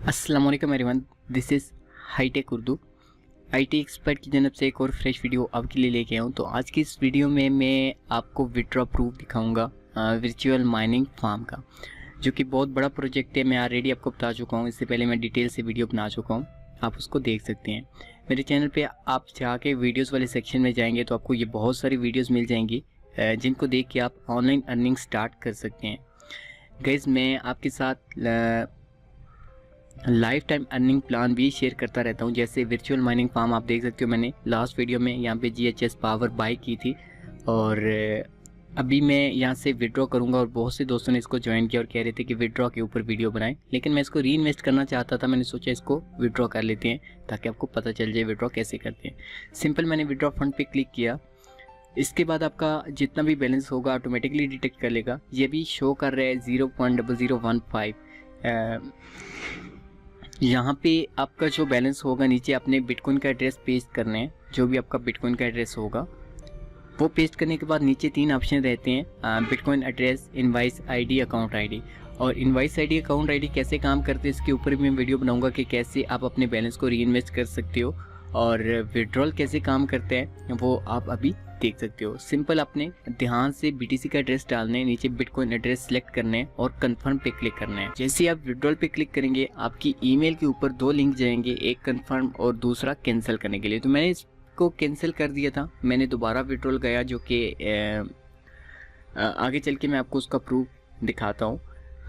अस्सलाम वालेकुम everyone, this is hitech Urdu IT expert की जनब से एक और फ्रेश वीडियो आपके लिए लेके आया हूँ। तो आज की इस वीडियो में मैं आपको विड्रॉ प्रूफ दिखाऊंगा वर्चुअल माइनिंग फार्म का, जो कि बहुत बड़ा प्रोजेक्ट है। मैं ऑलरेडी आपको बता चुका हूँ, इससे पहले मैं डिटेल से वीडियो बना चुका हूँ, आप उसको देख सकते हैं मेरे चैनल पे। आप जाके वीडियोज़ वाले सेक्शन में जाएंगे तो आपको ये बहुत सारी वीडियोज़ मिल जाएंगी जिनको देख के आप ऑनलाइन अर्निंग स्टार्ट कर सकते हैं। गाइस, मैं आपके साथ लाइफ टाइम अर्निंग प्लान भी शेयर करता रहता हूं, जैसे वर्चुअल माइनिंग फार्म आप देख सकते हो। मैंने लास्ट वीडियो में यहां पे GHS पावर बाय की थी और अभी मैं यहां से विड्रॉ करूंगा। और बहुत से दोस्तों ने इसको ज्वाइन किया और कह रहे थे कि विड्रॉ के ऊपर वीडियो बनाएं, लेकिन मैं इसको री इन्वेस्ट करना चाहता था। मैंने सोचा इसको विड्रॉ कर लेते हैं ताकि आपको पता चल जाए विड्रॉ कैसे करते हैं। सिंपल, मैंने विड्रॉ फंड पे क्लिक किया। इसके बाद आपका जितना भी बैलेंस होगा ऑटोमेटिकली डिटेक्ट कर लेगा। ये भी शो कर रहा है 0.0015। यहाँ पे आपका जो बैलेंस होगा, नीचे अपने बिटकॉइन का एड्रेस पेस्ट करना है। जो भी आपका बिटकॉइन का एड्रेस होगा वो पेस्ट करने के बाद नीचे 3 ऑप्शन रहते हैं, bitcoin address, invoice ID, account ID. और इनवाइस आईडी, अकाउंट आईडी कैसे काम करते हैं इसके ऊपर भी मैं वीडियो बनाऊंगा कि कैसे आप अपने बैलेंस को री इन्वेस्ट कर सकते हो और विड्रॉल कैसे काम करते हैं वो आप अभी देख सकते हो। सिंपल, अपने ध्यान से BTC का एड्रेस डालने, नीचे बिटकॉइन एड्रेस सेलेक्ट करने और कंफर्म पे क्लिक करना है। जैसे आप विड्रॉल पे क्लिक करेंगे आपकी ईमेल के ऊपर 2 लिंक जाएंगे, एक कंफर्म और दूसरा कैंसिल करने के लिए। तो मैंने इसको कैंसिल कर दिया था, मैंने दोबारा विड्रॉल गया, जो कि आगे चल के मैं आपको उसका प्रूफ दिखाता हूँ।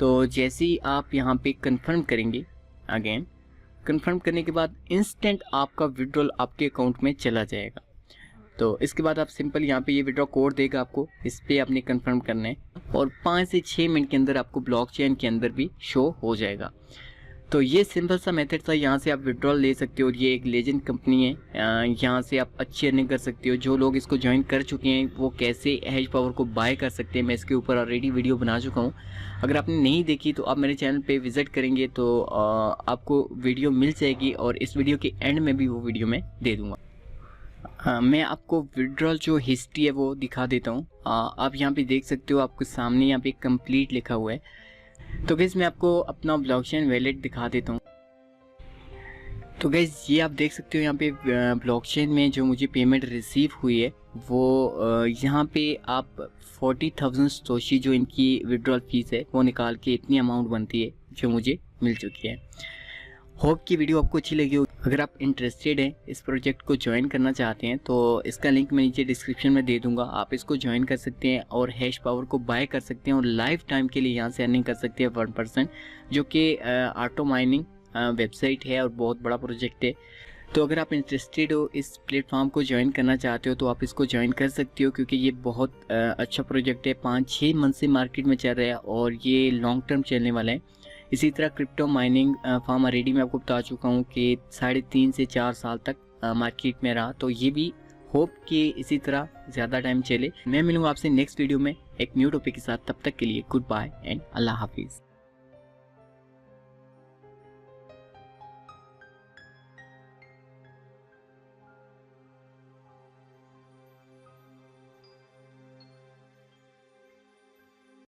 तो जैसे ही आप यहाँ पे कंफर्म करेंगे, अगेन कंफर्म करने के बाद इंस्टेंट आपका विड्रॉल आपके अकाउंट में चला जाएगा। तो इसके बाद आप सिंपल यहाँ पे ये विड्रॉ कोड देगा आपको, इस पे आपने कंफर्म करना है और 5 से 6 मिनट के अंदर आपको ब्लॉकचेन के अंदर भी शो हो जाएगा। तो ये सिंपल सा मेथड था, यहाँ से आप विड्रॉल ले सकते हो। और ये एक लेजेंड कंपनी है, यहाँ से आप अच्छी अर्निंग कर सकते हो। जो लोग इसको ज्वाइन कर चुके हैं वो कैसे हैश पावर को बाय कर सकते हैं, मैं इसके ऊपर ऑलरेडी वीडियो बना चुका हूँ। अगर आपने नहीं देखी तो आप मेरे चैनल पे विजिट करेंगे तो आपको वीडियो मिल जाएगी और इस वीडियो के एंड में भी वो वीडियो मैं दे दूँगा। मैं आपको विड्रॉल जो हिस्ट्री है वो दिखा देता हूँ। आप यहाँ पे देख सकते हो, आपके सामने यहाँ पे कंप्लीट लिखा हुआ है। तो गाइस, मैं आपको अपना ब्लॉकचेन वैलेट दिखा देता हूँ। तो गाइस, ये आप देख सकते हो यहाँ पे ब्लॉकचेन में जो मुझे पेमेंट रिसीव हुई है वो यहाँ पे आप 40,000 सतोशी जो इनकी विड्रॉल फीस है वो निकाल के इतनी अमाउंट बनती है जो मुझे मिल चुकी है। होप की वीडियो आपको अच्छी लगी हो। अगर आप इंटरेस्टेड हैं, इस प्रोजेक्ट को ज्वाइन करना चाहते हैं तो इसका लिंक मैं नीचे डिस्क्रिप्शन में दे दूंगा, आप इसको ज्वाइन कर सकते हैं और हैश पावर को बाय कर सकते हैं और लाइफ टाइम के लिए यहाँ से अर्निंग कर सकते हैं 1%, जो कि ऑटो माइनिंग वेबसाइट है और बहुत बड़ा प्रोजेक्ट है। तो अगर आप इंटरेस्टेड हो, इस प्लेटफॉर्म को ज्वाइन करना चाहते हो तो आप इसको ज्वाइन कर सकते हो, क्योंकि ये बहुत अच्छा प्रोजेक्ट है। 5-6 मंथ से मार्केट में चल रहा है और ये लॉन्ग टर्म चलने वाला है। इसी तरह क्रिप्टो माइनिंग फार्म ऑलरेडी मैं आपको बता चुका हूँ कि 3.5 से 4 साल तक मार्केट में रहा। तो ये भी होप कि इसी तरह ज़्यादा टाइम चले। मैं मिलूँगा आपसे नेक्स्ट वीडियो में एक न्यू टॉपिक के साथ। तब तक के लिए गुड बाय एंड अल्लाह हाफिज़।